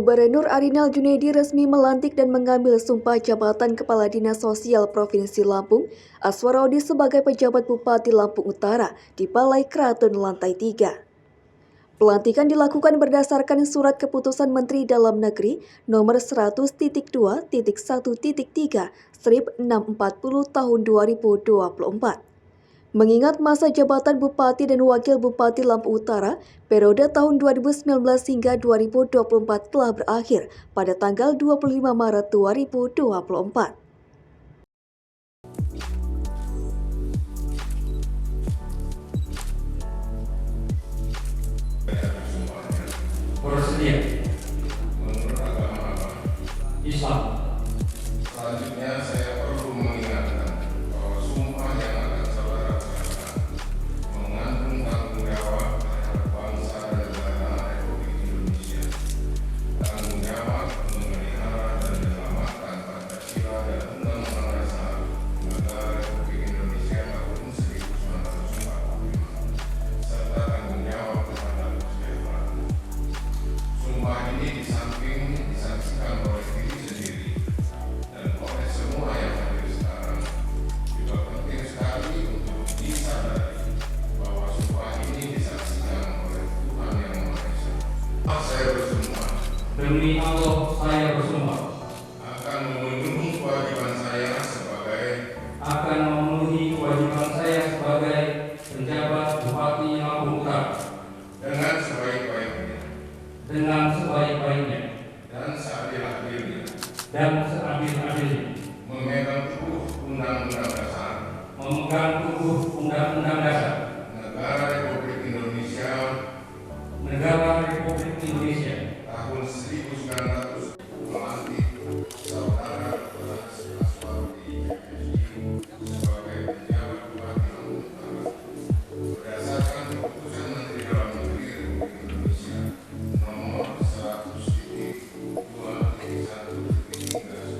Gubernur Arinal Junaidi resmi melantik dan mengambil sumpah jabatan Kepala Dinas Sosial Provinsi Lampung, Aswarodi sebagai pejabat Bupati Lampung Utara di Balai Keraton Lantai 3. Pelantikan dilakukan berdasarkan Surat Keputusan Menteri Dalam Negeri Nomor 100.2.3/640 Tahun 2024. Mengingat masa jabatan Bupati dan Wakil Bupati Lampung Utara periode tahun 2019 hingga 2024 telah berakhir pada tanggal 25 Maret 2024. Bersedia menurut agama apa? Islam. Selanjutnya saya perlu mengingatkan bahwa sumpah yang akan saudara laksanakan mengandung tanggung jawab terhadap bangsa dan negara Republik Indonesia, tanggung jawab memelihara dan menyelamatkan Pancasila dan Undang-Undang Dasar Negara Republik Indonesia tahun 1945, serta tanggung jawab terhadap kesejahteraan. Sumpah ini di samping disaksikan oleh diri sendiri dan oleh semua yang hadir sekarang, juga penting sekali untuk disadari bahwa sumpah ini disaksikan oleh Tuhan Yang Maha Esa. Saya bersumpah Demi Allah saya bersumpah akan memenuhi kewajiban saya sebagai penjabat Bupati Lampung Utara dengan sebaik-baiknya dengan sebaik-baiknya dan seadil-adilnya dan seadil-adilnya, memegang teguh Undang-Undang Dasar memegang teguh Undang-Undang Dasar Negara Republik Indonesia tahun 1945, melantik saudara Dr. Aswarodi sebagai pejabat Bupati Lampung Utara berdasarkan Keputusan Menteri Dalam Negeri Republik Indonesia Nomor 100.2.1.3.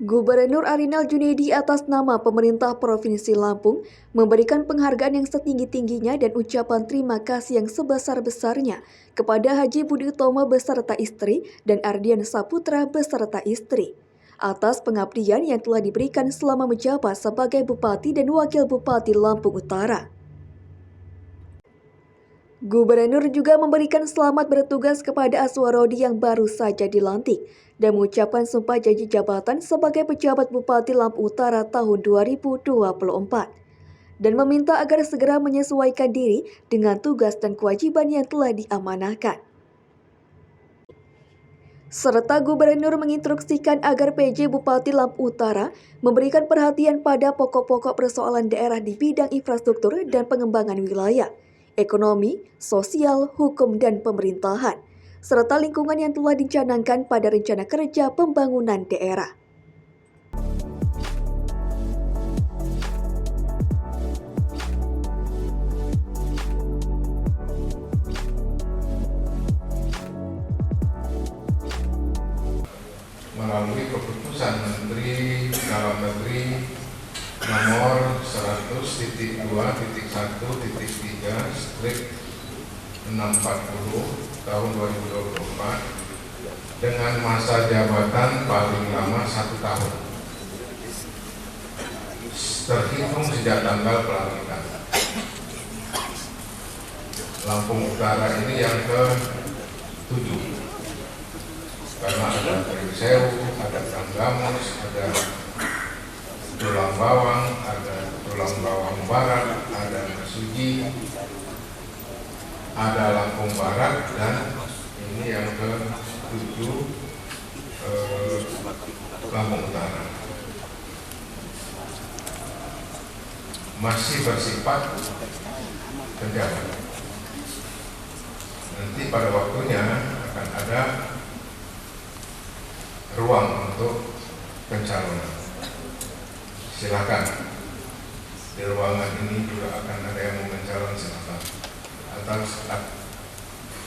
Gubernur Arinal Junaidi atas nama pemerintah Provinsi Lampung memberikan penghargaan yang setinggi-tingginya dan ucapan terima kasih yang sebesar-besarnya kepada Haji Budi Utomo beserta istri dan Ardian Saputra beserta istri atas pengabdian yang telah diberikan selama menjabat sebagai Bupati dan Wakil Bupati Lampung Utara. Gubernur juga memberikan selamat bertugas kepada Aswarodi yang baru saja dilantik dan mengucapkan sumpah janji jabatan sebagai pejabat Bupati Lampung Utara tahun 2024 dan meminta agar segera menyesuaikan diri dengan tugas dan kewajiban yang telah diamanahkan. Serta Gubernur menginstruksikan agar PJ Bupati Lampung Utara memberikan perhatian pada pokok-pokok persoalan daerah di bidang infrastruktur dan pengembangan wilayah, ekonomi, sosial, hukum, dan pemerintahan, serta lingkungan yang telah dicanangkan pada rencana kerja pembangunan daerah. Melalui Keputusan Menteri Dalam Negeri Nomor 100.2.1.3/640 tahun 2024 dengan masa jabatan paling lama 1 tahun terhitung sejak tanggal pelantikan. Lampung Utara ini yang ke-7 karena ada Perisewu, ada Trenggamus, ada Tulang Bawang, ada Tulang Bawang Barat, ada Mesuji, ada Lampung Barat, dan Ini yang ke-7 Lampung Utara. Masih bersifat penjabat. Nanti pada waktunya akan ada ruang untuk pencalonan. Silakan. Di ruangan ini juga akan ada yang mau mencalon, silakan. Atau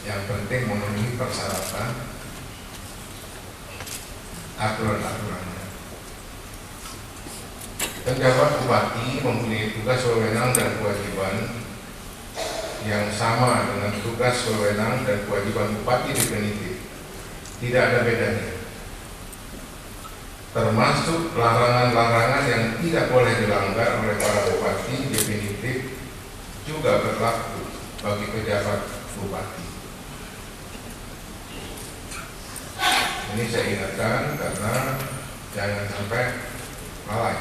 yang penting memenuhi persyaratan aturan-aturannya. Penjabat bupati mempunyai tugas wewenang dan kewajiban yang sama dengan tugas wewenang dan kewajiban bupati definitif. Tidak ada bedanya. Termasuk larangan-larangan yang tidak boleh dilanggar oleh para bupati definitif juga berlaku bagi pejabat bupati. Ini saya ingatkan karena jangan sampai lalai.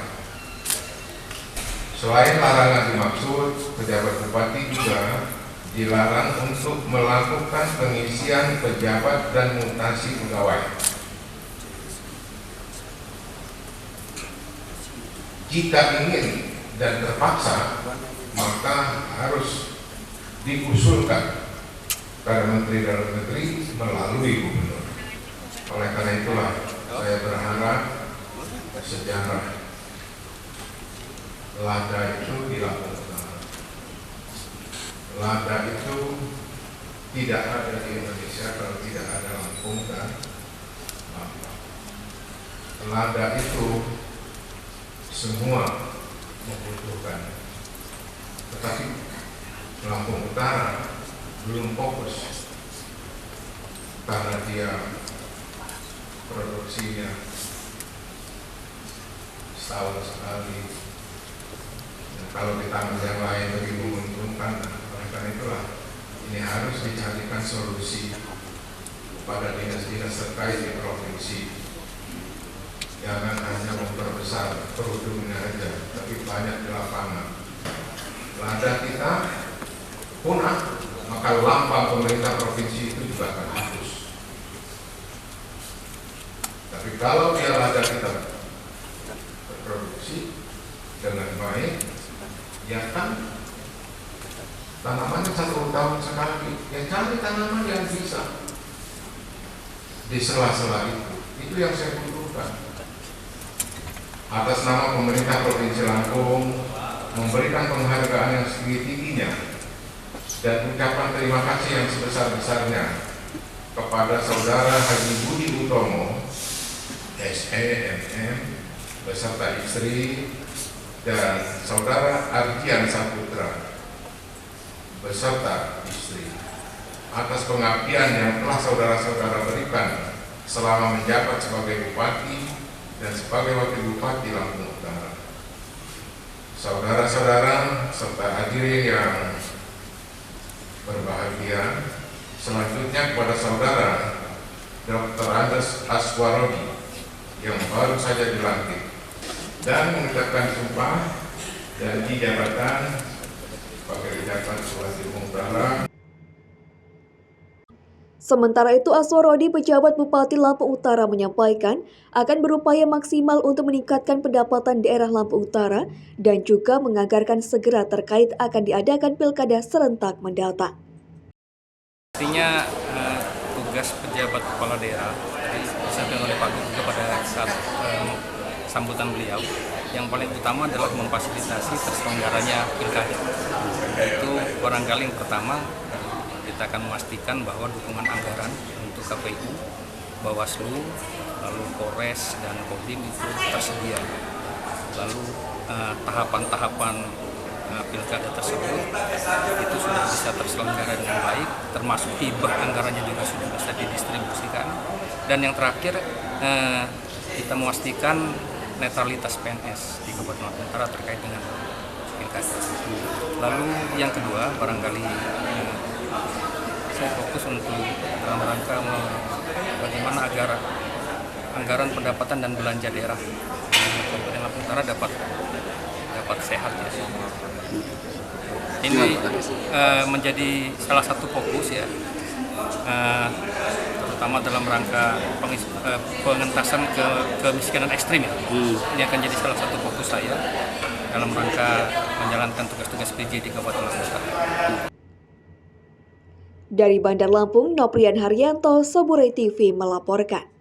Selain larangan dimaksud, pejabat bupati juga dilarang untuk melakukan pengisian pejabat dan mutasi pegawai. Jika ingin dan terpaksa, maka harus diusulkan pada Menteri Dalam Negeri melalui Gubernur. Oleh karena itulah saya berharap sejarah lada itu di Lampung Utara. Lada itu tidak ada di Indonesia kalau tidak ada Lampung dan Lampung. Lada itu semua membutuhkan, tetapi Lampung Utara belum fokus karena dia produksinya setahun sekali. Dan kalau di tangan yang lain lebih menguntungkan, oleh karena itulah ini harus dicarikan solusi pada dinas-dinas terkait di provinsi. Jangan hanya memperbesar produknya aja, tapi banyak di lapangan. Lada kita punah, maka lambang pemerintah provinsi itu juga akan hapus. Tapi kalau dia lada kita berproduksi dengan baik, ya kan tanamannya 1 tahun sekali. Ya cari tanaman yang bisa di sela-sela itu yang saya butuhkan. Atas nama pemerintah Provinsi Lampung memberikan penghargaan yang setinggi-tingginya dan ucapan terima kasih yang sebesar-besarnya kepada Saudara Haji Budi Utomo, SEMM, beserta istri, dan Saudara Ardian Saputra, beserta istri, atas pengabdian yang telah saudara-saudara berikan selama menjabat sebagai bupati dan sebagai wakil bupati Lampung Utara. Saudara-saudara serta hadirin yang berbahagia, selanjutnya kepada Saudara Dr. Andes Aswarodi yang baru saja dilantik dan mengucapkan sumpah janji jabatan sebagai jabat Bupati Lampung Utara. Sementara itu, Aswarodi, pejabat Bupati Lampung Utara, menyampaikan akan berupaya maksimal untuk meningkatkan pendapatan daerah Lampung Utara dan juga menganggarkan segera terkait akan diadakan pilkada serentak mendatang. Artinya tugas pejabat kepala daerah disampaikan oleh Pak Gubernur pada saat sambutan beliau, yang paling utama adalah memfasilitasi terselenggaranya pilkada. Itu barangkali yang pertama, kita akan memastikan bahwa dukungan anggaran untuk KPU, Bawaslu, lalu Polres dan Kodim itu tersedia. Lalu tahapan-tahapan pilkada tersebut itu sudah bisa terselenggara dengan baik, termasuk hibah anggarannya juga sudah bisa didistribusikan. Dan yang terakhir, kita memastikan netralitas PNS di Kabupaten Lampung Utara terkait dengan pilkada. Lalu yang kedua, barangkali saya fokus untuk dalam rangka bagaimana agar anggaran pendapatan dan belanja daerah di Kabupaten Lampung Utara dapat sehat ya. Ini menjadi salah satu fokus ya terutama dalam rangka pengentasan kemiskinan ekstrim ya. Ini akan jadi salah satu fokus saya dalam rangka menjalankan tugas-tugas PJ di Kabupaten Lampung Selatan. Dari Bandar Lampung, Noprian Haryanto, Sobure TV melaporkan.